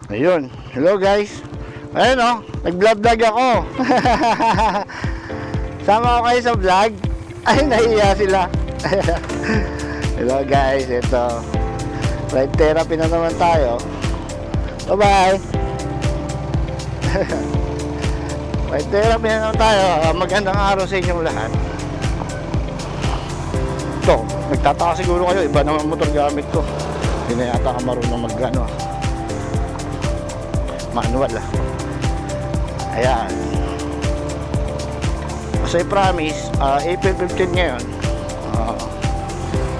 Ayun. Hello guys. Ayun o. Nag-vlog ako. Sama ko kayo sa vlog. Ay, nahiya sila. Hello guys. Ito. Ride therapy na naman tayo. Bye-bye. Ride therapy na naman tayo. Magandang araw sa inyong lahat. Ito. Nagtataka siguro kayo. Iba naman motor gamit ko. Hindi na yata ka marunong mag-ano. Manual ah. Ayan. As I promise, April 15 ngayon,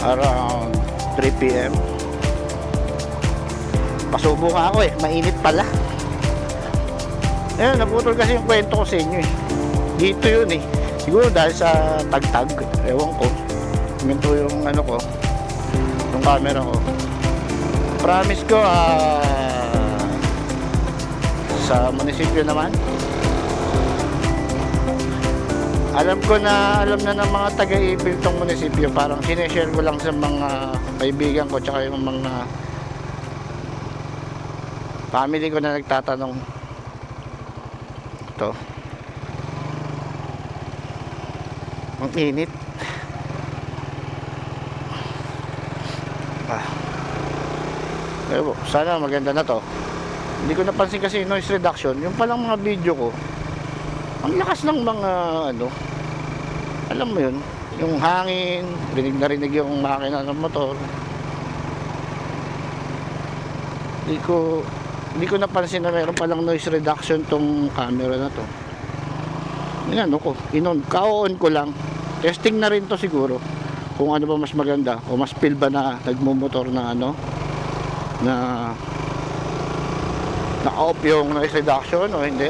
around 3 PM. Pasubo nga ako eh, mainit pala. Ayan, naputol kasi yung kwento ko sa inyo eh. Dito yun eh. Siguro dahil sa tagtag, ewan ko. Minto yung ano ko, yung camera ko. Promise ko, sa munisipyo naman, alam na ng mga taga-Ipil tong munisipyo. Parang sineshare ko lang sa mga kaibigan ko tsaka yung mga family ko na nagtatanong. Ito ang init. Sana maganda na to. Hindi ko napansin kasi noise reduction. Yung palang mga video ko, ang lakas ng mga ano, alam mo yun, yung hangin, rinig na rinig yung makina ng motor. Hindi ko napansin na mayroon palang noise reduction tong camera na to. Yan ano ko, ka-on ko lang. Testing na rin to siguro. Kung ano ba mas maganda o mas feel ba na nagmumotor na ano, na naka-off yung noise reduction o hindi.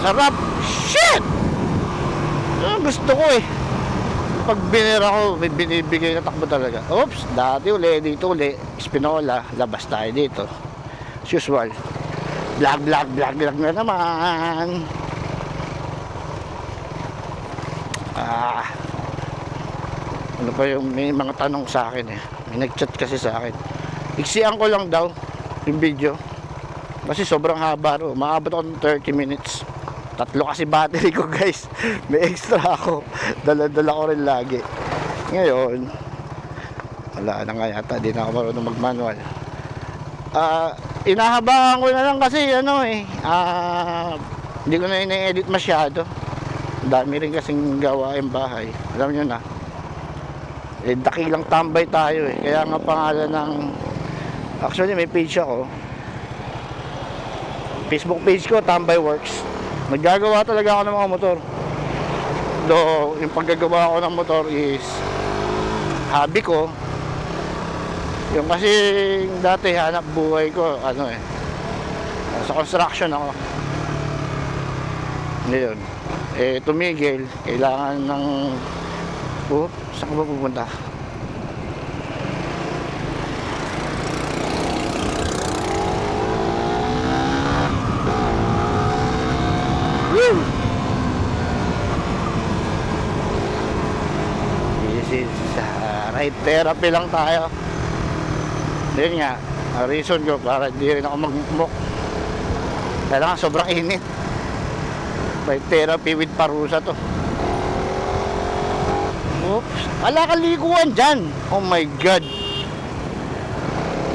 Sarap! Shit! Gusto ko eh. Pag binira ko, may binibigay na takbo talaga. Oops! Dati uli, dito uli. Espinola, labas tayo dito. As usual. Vlog na naman. Ano pa yung may mga tanong sa akin eh. May nag-chat kasi sa akin. Iksian ko lang daw yung video. Kasi sobrang haba ro. Maabot ako ng 30 minutes. 3 kasi battery ko guys. May extra ako. Dala-dala ko rin lagi. Ngayon, wala na nga yata. Di na ako marunong mag-manual. Inahabaan ko na lang kasi ano eh. Hindi ko na ina-edit masyado. Dami rin kasing gawain bahay. Alam nyo na. Dakilang tambay tayo eh. Kaya nga pangalan ng, actually may page ako, Facebook page ko, Tambay Works. Naggagawa talaga ako ng mga motor. Though yung paggagawa ko ng motor is hobby ko. Yung kasi dati hanap buhay ko ano eh, sa construction ako. Ngayon tumigil. Kailangan ng saan ka ba pupunta? Woo! This is ride therapy lang tayo. Yun nga, reason ko para hindi rin ako magmukmuk. Kailangan sobrang init. Ride therapy with parusa to. Oops. Wala kang likuan dyan. Oh my God.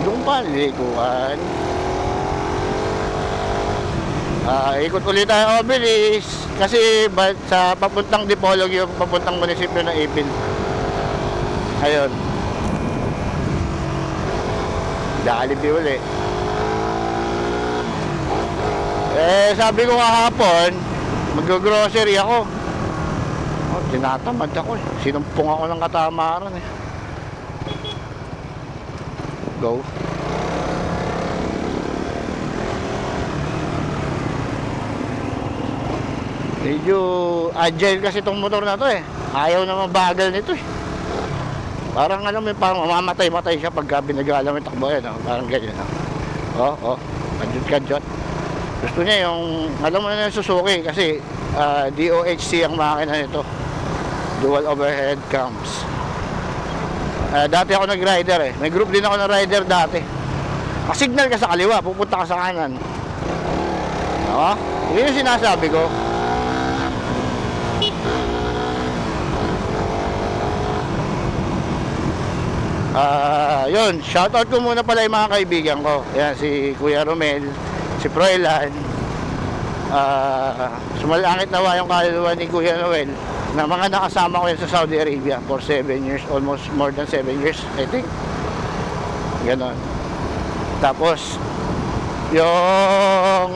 Doon pa likuan. Ikot ulit tayo bilis. Kasi sa papuntang Dipolog yung papuntang munisipyo ng Ipil. Ayun. Dalibi ulit. Sabi ko kahapon, mag-grocery ako. Tinatamad ako eh. Sinumpong ako ng katamaran eh. Go. Medyo agile kasi itong motor na to eh. Ayaw na mabagal nito eh. Parang ano, parang mamamatay-matay siya pagka binagalan yung takbo yan. Parang ganyan. Kadyot-kadyot. Gusto niya yung, alam mo na yung Suzuki kasi DOHC ang makina nito. Dual overhead cams. Dati ako nag-rider eh. May group din ako ng rider dati. Signal ka sa kaliwa, pupunta ka sa kanan. Oo? Yun yung sinasabi ko. Yun, shoutout ko muna pala yung mga kaibigan ko. Yan, si Kuya Romel, si Froilan. Sumalangit nawa yung kaluluwa ni Kuya Noel na mga nakasama ko yan sa Saudi Arabia for 7 years, almost more than 7 years, I think. Ganon. Tapos, yung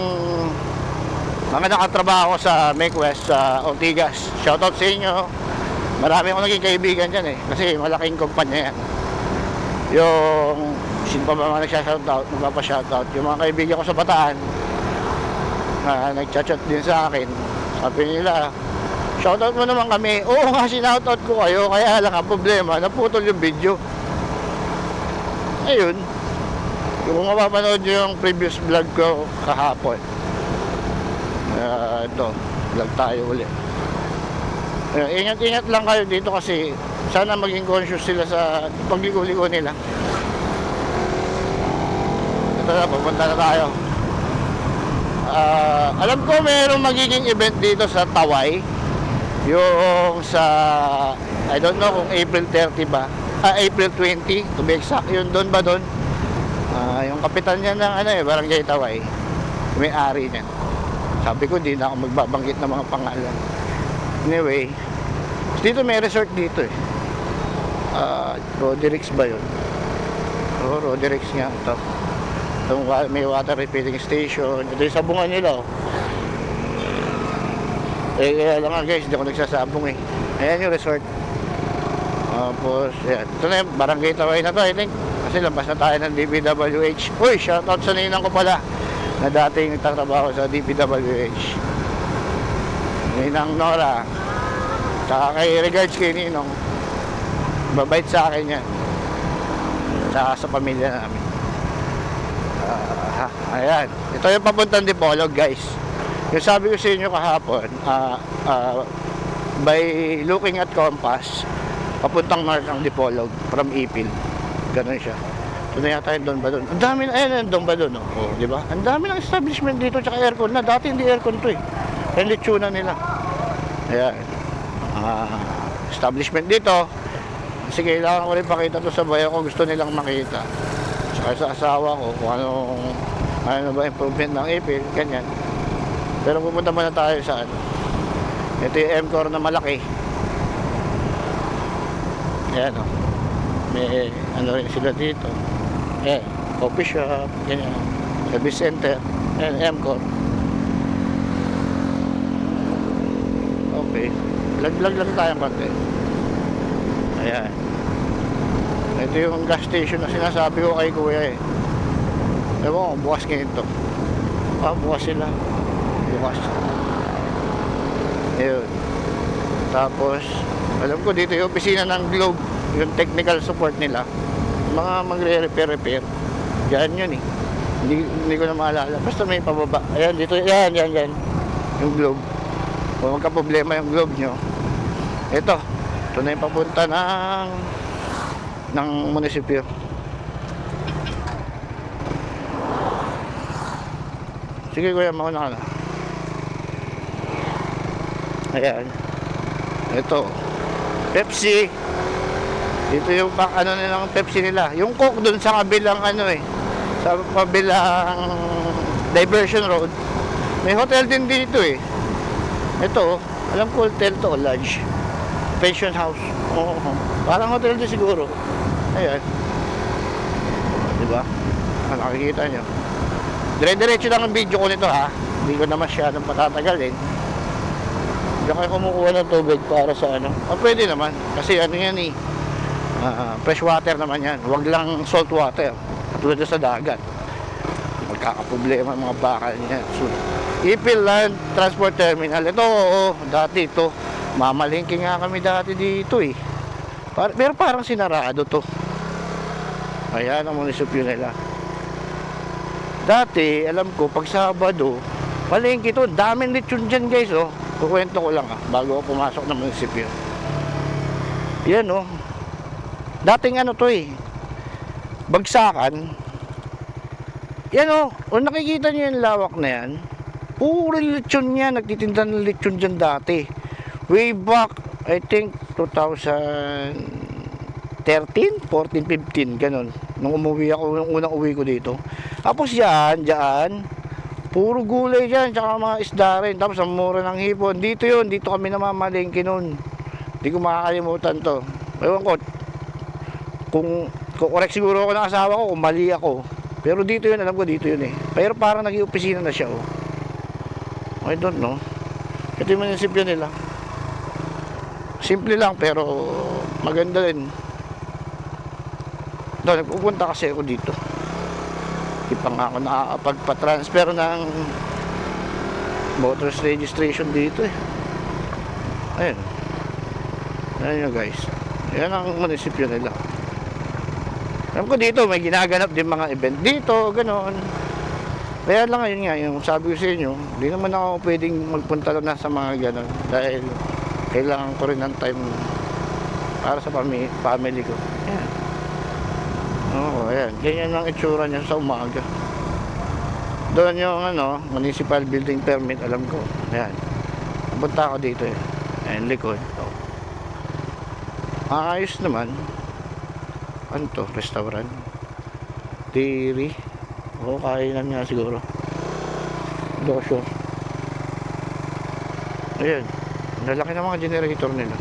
mga nakatrabaho sa MakeWest, sa Ortigas, shoutout sa inyo. Marami akong naging kaibigan dyan eh, kasi malaking kumpanya yan. Yung sino pa ba mga nagsha-shoutout, magpapa-shoutout, yung mga kaibigan ko sa Bataan, nagchat-chat din sa akin. Sabi nila, shoutout mo naman kami. Oo nga, sinoutout ko kayo, kaya lang ang problema, naputol yung video. Ayun, kung mapapanood nyo yung previous vlog ko kahapon, ito, vlog tayo ulit. Ingat-ingat lang kayo dito kasi sana maging conscious sila sa pagligo-ligo nila. Ito na, pupunta na tayo. Alam ko mayroong magiging event dito sa Taway. Yung sa, I don't know kung April 30 ba, April 20 to be exact. Yun, doon ba doon? Yung kapitan niya ng ano Barangay Taway, may-ari niya. Sabi ko di na ako magbabanggit ng mga pangalan. Anyway, dito may resort dito eh. Roderix ba yun? Oo, Roderix nga ito. May water refilling station. Ito yung sabungan nila oh. Kaya lang nga guys, hindi ako nagsasabong eh. Ayan yung resort. Tapos, ayan. Ito na yung Barangay Taway na to, I think. Kasi labas na tayo ng DPWH. Uy, shoutout sa ninang ko pala na dating nagtatrabaho sa DPWH. Ninang Nora. Saka kay regards kay Ninong. Babait sa akin yan. Saka sa pamilya namin. Ayan. Ito yung papuntang Dipolog guys. Yung sabi ko sa inyo kahapon, by looking at compass, papuntang north ang Dipolog from Ipil. Ganun siya. Ito na yata yung Don Badon. Ang dami na, ayan yung Don Badon, no? Oh, di ba? Ang dami ng establishment dito, tsaka aircon na. Dati hindi aircon to eh. Yung lechuna nila. Ayan. Establishment dito. Kasi kailangan ko rin pakita to sa bayan kung gusto nilang makita. Saka sa asawa ko, kung ano ba improvement ng Ipil, ganyan. Pero pupunta muna tayo sa ano. Ito yung M-Core na malaki. Ayan o. May ano rin sila dito. Ayan, coffee shop, ganyan. Service center. Ayan, M-Core. Okay. Lag-lag lang tayong konti. Ayan. Ito yung gas station na sinasabi ko kay kuya eh. Ewan ko, bukas ngayon to. Bukas sila. Bukas. Ayun. Tapos, alam ko dito yung opisina ng Globe, yung technical support nila. Mga magre-repair. Diyan yun eh. Hindi ko na maalala. Basta may pababa. Ayan, dito. Yan. Yung Globe. Kung magka-problema yung Globe nyo. Ito na yung papunta ng munisipyo. Sige kuya, mauna ka na. Ayan. Ito. Pepsi. Dito yung ano nilang Pepsi nila. Yung Coke dun sa kabilang sa kabilang diversion road. May hotel din dito eh. Ito, alam ko hotel to, lodge. Pension house. Oo. Parang hotel din siguro. Ayan. Diba? Nakikita nyo. Dire-diretso lang ang video ko nito ha. Hindi ko na masyadong patatagalin. Hindi kayo kumukuha ng tubig para sa ano. Pwede naman. Kasi ano yan eh. Fresh water naman yan. Huwag lang salt water. Katulad sa dagat. Magkakaproblema ang mga bakal niya. So, Ipil Land Transport Terminal. Ito, oo. Dati ito. Mamalingki nga kami dati dito eh. Pero parang sinarado to. Ayan ang munisipyo nila. Dati, alam ko, pag Sabado, palengke to, daming lechon dyan guys, oh. Kukwento ko lang bago ako pumasok ng munisipyo. Yan, oh. Dating ano to eh, bagsakan. Yan o nakikita nyo yung lawak na yan. Puro lechon yan, nagtitinda ng lechon dyan dati. Way back, I think 2013, 14, 15, ganun. Nung umuwi ako, nung unang uwi ko dito. Tapos yan, dyan, puro gulay dyan, tsaka mga isda rin. Tapos ang mura ng hipon. Dito yun, dito kami namamalengke nun. Hindi ko makakalimutan to. Ewan ko, kung correct siguro ako ng asawa ko, kung mali ako. Pero dito yun, alam ko dito yun eh. Pero parang naging opisina na siya oh. I don't know. Ito yung munisipyo nila. Simple lang pero maganda rin. Doon, nagpupunta kasi ako dito. Hindi pa nga ako nakakapagpa-transfer ng voters registration dito eh. Ayun. Ayun nyo guys. Yan ang munisipyo nila. Alam ko dito may ginaganap din mga event dito, ganoon. Kaya lang ngayon nga, yung sabi ko sa inyo, hindi naman ako pwedeng magpunta na sa mga gano'n dahil kailangan ko rin ng time para sa family ko. Ayan. Oo, ayan. Ganyan ang itsura niya sa umaga. Doon yung municipal building permit, alam ko. Ayan. Punta ako dito eh. Ayan, likod. Oh. Ayos naman. Ano to? Restaurant? Dairy? Oo, kainan nga siguro. Hindi ko sure. Ayan. Lalaki ng mga generator nila.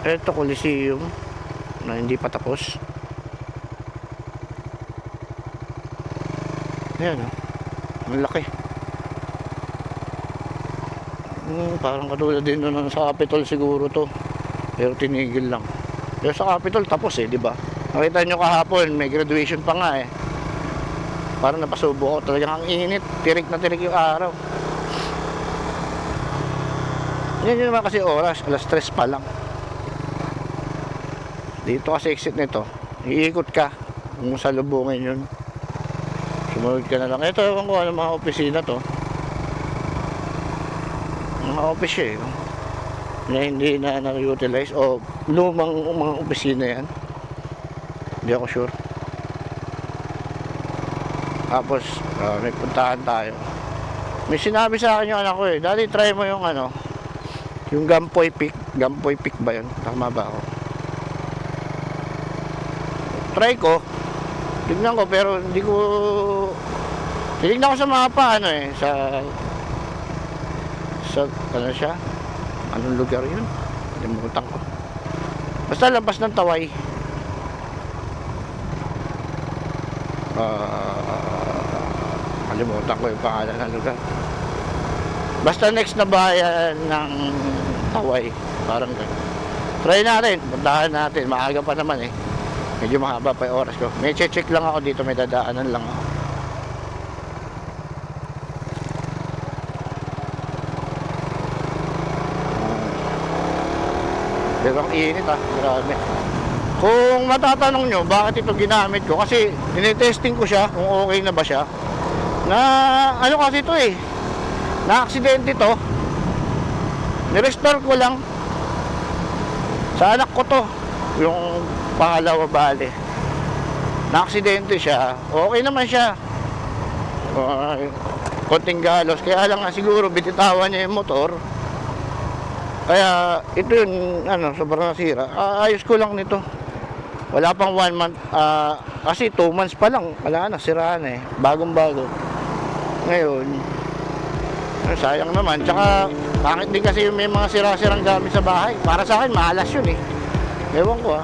Ito, Coliseum na hindi pa tapos. Ayan o. Ang laki. Parang katulad din doon sa Capitol siguro to. Pero tinigil lang. Pero sa Capitol tapos eh, di ba? Nakita nyo kahapon, may graduation pa nga eh. Parang napasubo ako. Talagang ang init. Tirik na tirik yung araw. Yan yun naman kasi oras. Alas 3 pa lang. Dito kasi exit nito. Iikot ka. Kung salubungin yun. Sumunod ka na lang. Ito ewan ko ano mga opisina to. Mga office eh. Na hindi na na-utilize. O lumang mga opisina yan. Hindi ako sure. Tapos may puntahan tayo. May sinabi sa akin yung anak ko eh, dali try mo yung yung Gampoy Peak. Gampoy Peak ba yun? Tama ba ako? Try ko. Tignan ko pero hindi ko tinignan ko sa mapa sa ano siya? Anong lugar yun? Limutan ko. Basta lampas ng Taway. Kalimutan ko yung pangalan ng lugar. Basta next na bayan ng Taway. Parang gano'n. Try natin. Puntahan natin. Maaga pa naman eh. Medyo mahaba pa yung oras ko. May check lang ako dito. May dadaanan lang ako. Pero ang init grabe. Kung matatanong nyo bakit ito ginamit ko, kasi tinitesting ko siya kung okay na ba siya. Na ano kasi ito eh, na aksidente to. Ni-restore ko lang sa anak ko to, yung pangalawa bale. Na aksidente siya, okay naman siya. Konting galos, kaya lang nga siguro bititawan niya yung motor. Kaya ito yun, sobrang nasira. Ayos ko lang nito. Wala pang 1 month, kasi 2 months pa lang, wala na, siraan eh. Bagong bago. Ngayon, sayang naman. Tsaka, pangit din kasi may mga sira-sirang gamit sa bahay. Para sa akin, mahalas yun eh. Ewan ko